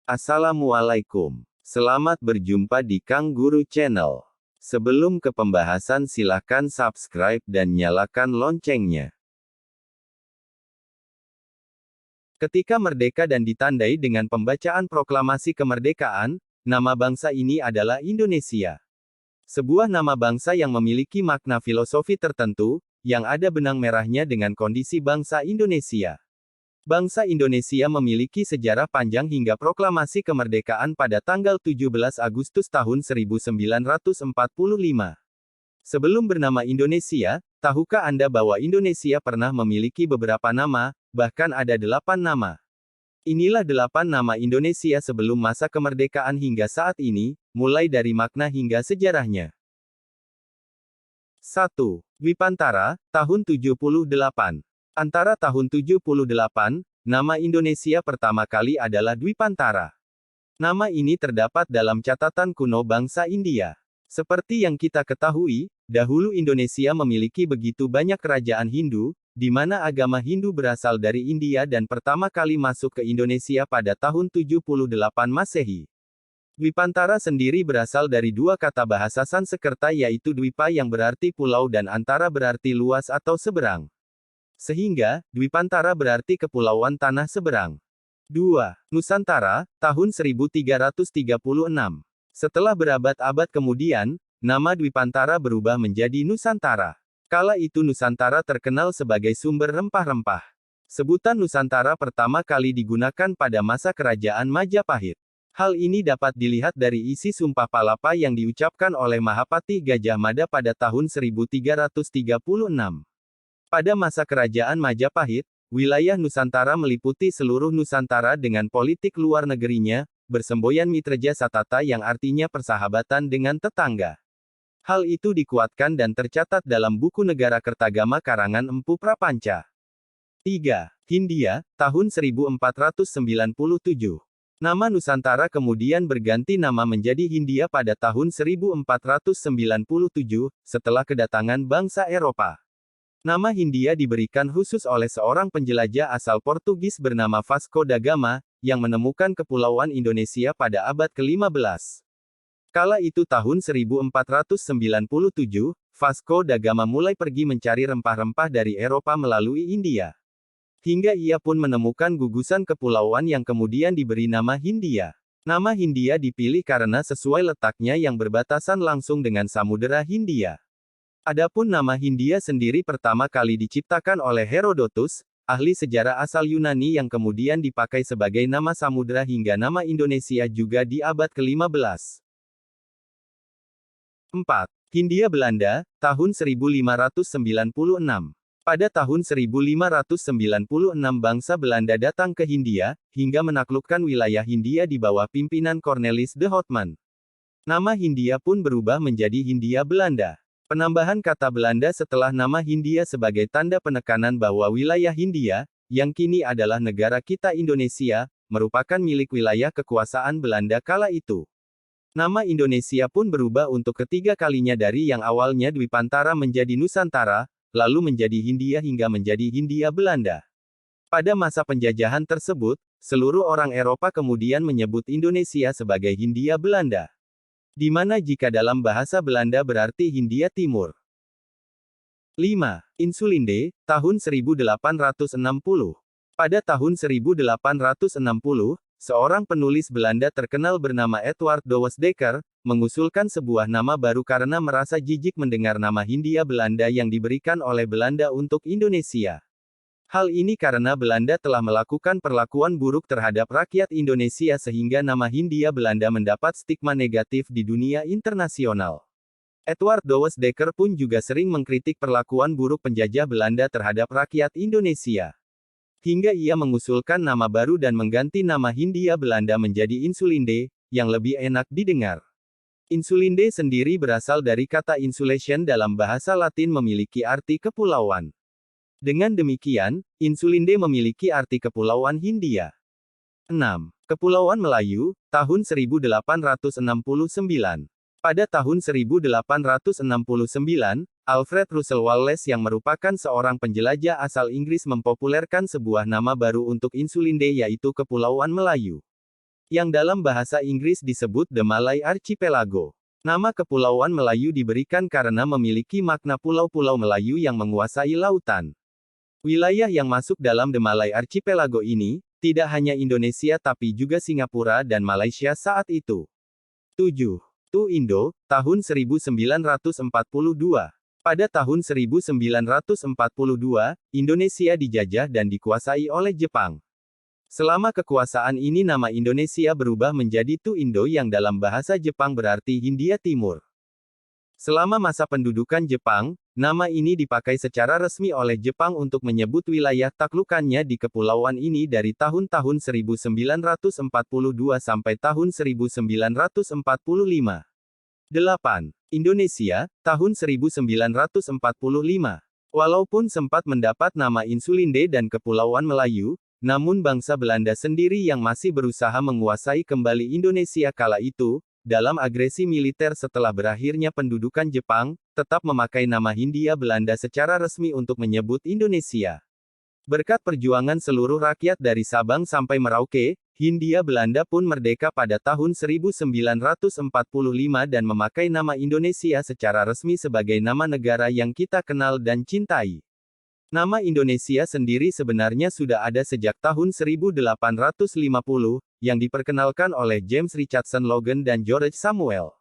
Assalamualaikum. Selamat berjumpa di Kang Guru Channel. Sebelum ke pembahasan silakan subscribe dan nyalakan loncengnya. Ketika merdeka dan ditandai dengan pembacaan proklamasi kemerdekaan, nama bangsa ini adalah Indonesia. Sebuah nama bangsa yang memiliki makna filosofi tertentu, yang ada benang merahnya dengan kondisi bangsa Indonesia. Bangsa Indonesia memiliki sejarah panjang hingga proklamasi kemerdekaan pada tanggal 17 Agustus tahun 1945. Sebelum bernama Indonesia, tahukah Anda bahwa Indonesia pernah memiliki beberapa nama, bahkan ada 8 nama? Inilah 8 nama Indonesia sebelum masa kemerdekaan hingga saat ini, mulai dari makna hingga sejarahnya. 1. Dwipantara, tahun 78. Antara tahun 78, nama Indonesia pertama kali adalah Dwipantara. Nama ini terdapat dalam catatan kuno bangsa India. Seperti yang kita ketahui, dahulu Indonesia memiliki begitu banyak kerajaan Hindu, di mana agama Hindu berasal dari India dan pertama kali masuk ke Indonesia pada tahun 78 Masehi. Dwipantara sendiri berasal dari dua kata bahasa Sanskerta yaitu Dwipa yang berarti pulau dan antara berarti luas atau seberang. Sehingga, Dwipantara berarti kepulauan tanah seberang. 2. Nusantara, tahun 1336. Setelah berabad-abad kemudian, nama Dwipantara berubah menjadi Nusantara. Kala itu Nusantara terkenal sebagai sumber rempah-rempah. Sebutan Nusantara pertama kali digunakan pada masa kerajaan Majapahit. Hal ini dapat dilihat dari isi Sumpah Palapa yang diucapkan oleh Mahapati Gajah Mada pada tahun 1336. Pada masa kerajaan Majapahit, wilayah Nusantara meliputi seluruh Nusantara dengan politik luar negerinya, bersemboyan Mitreja Satata yang artinya persahabatan dengan tetangga. Hal itu dikuatkan dan tercatat dalam buku Negara Kertagama karangan Empu Prapanca. 3. Hindia, tahun 1497. Nama Nusantara kemudian berganti nama menjadi Hindia pada tahun 1497, setelah kedatangan bangsa Eropa. Nama Hindia diberikan khusus oleh seorang penjelajah asal Portugis bernama Vasco da Gama, yang menemukan kepulauan Indonesia pada abad ke-15. Kala itu tahun 1497, Vasco da Gama mulai pergi mencari rempah-rempah dari Eropa melalui India. Hingga ia pun menemukan gugusan kepulauan yang kemudian diberi nama Hindia. Nama Hindia dipilih karena sesuai letaknya yang berbatasan langsung dengan Samudera Hindia. Adapun nama Hindia sendiri pertama kali diciptakan oleh Herodotus, ahli sejarah asal Yunani yang kemudian dipakai sebagai nama samudera hingga nama Indonesia juga di abad ke-15. 4. Hindia Belanda, tahun 1596. Pada tahun 1596 bangsa Belanda datang ke Hindia, hingga menaklukkan wilayah Hindia di bawah pimpinan Cornelis de Houtman. Nama Hindia pun berubah menjadi Hindia Belanda. Penambahan kata Belanda setelah nama Hindia sebagai tanda penekanan bahwa wilayah Hindia, yang kini adalah negara kita Indonesia, merupakan milik wilayah kekuasaan Belanda kala itu. Nama Indonesia pun berubah untuk ketiga kalinya dari yang awalnya Dwipantara menjadi Nusantara, lalu menjadi Hindia hingga menjadi Hindia Belanda. Pada masa penjajahan tersebut, seluruh orang Eropa kemudian menyebut Indonesia sebagai Hindia Belanda. Di mana jika dalam bahasa Belanda berarti Hindia Timur. 5. Insulinde, tahun 1860. Pada tahun 1860, seorang penulis Belanda terkenal bernama Edward Douwes Dekker, mengusulkan sebuah nama baru karena merasa jijik mendengar nama Hindia Belanda yang diberikan oleh Belanda untuk Indonesia. Hal ini karena Belanda telah melakukan perlakuan buruk terhadap rakyat Indonesia sehingga nama Hindia Belanda mendapat stigma negatif di dunia internasional. Edward Douwes Dekker pun juga sering mengkritik perlakuan buruk penjajah Belanda terhadap rakyat Indonesia. Hingga ia mengusulkan nama baru dan mengganti nama Hindia Belanda menjadi Insulinde, yang lebih enak didengar. Insulinde sendiri berasal dari kata insulation dalam bahasa Latin memiliki arti kepulauan. Dengan demikian, Insulinde memiliki arti Kepulauan Hindia. 6. Kepulauan Melayu, tahun 1869. Pada tahun 1869, Alfred Russel Wallace yang merupakan seorang penjelajah asal Inggris mempopulerkan sebuah nama baru untuk Insulinde yaitu Kepulauan Melayu. yang dalam bahasa Inggris disebut The Malay Archipelago. Nama Kepulauan Melayu diberikan karena memiliki makna pulau-pulau Melayu yang menguasai lautan. Wilayah yang masuk dalam The Malay Archipelago ini, tidak hanya Indonesia tapi juga Singapura dan Malaysia saat itu. 7. Tu Indo, tahun 1942. Pada tahun 1942, Indonesia dijajah dan dikuasai oleh Jepang. Selama kekuasaan ini nama Indonesia berubah menjadi Tu Indo yang dalam bahasa Jepang berarti Hindia Timur. Selama masa pendudukan Jepang, nama ini dipakai secara resmi oleh Jepang untuk menyebut wilayah taklukannya di kepulauan ini dari tahun-tahun 1942 sampai tahun 1945. 8. Indonesia, tahun 1945. Walaupun sempat mendapat nama Insulinde dan Kepulauan Melayu, namun bangsa Belanda sendiri yang masih berusaha menguasai kembali Indonesia kala itu, dalam agresi militer setelah berakhirnya pendudukan Jepang, tetap memakai nama Hindia Belanda secara resmi untuk menyebut Indonesia. Berkat perjuangan seluruh rakyat dari Sabang sampai Merauke, Hindia Belanda pun merdeka pada tahun 1945 dan memakai nama Indonesia secara resmi sebagai nama negara yang kita kenal dan cintai. Nama Indonesia sendiri sebenarnya sudah ada sejak tahun 1850, yang diperkenalkan oleh James Richardson Logan dan George Samuel.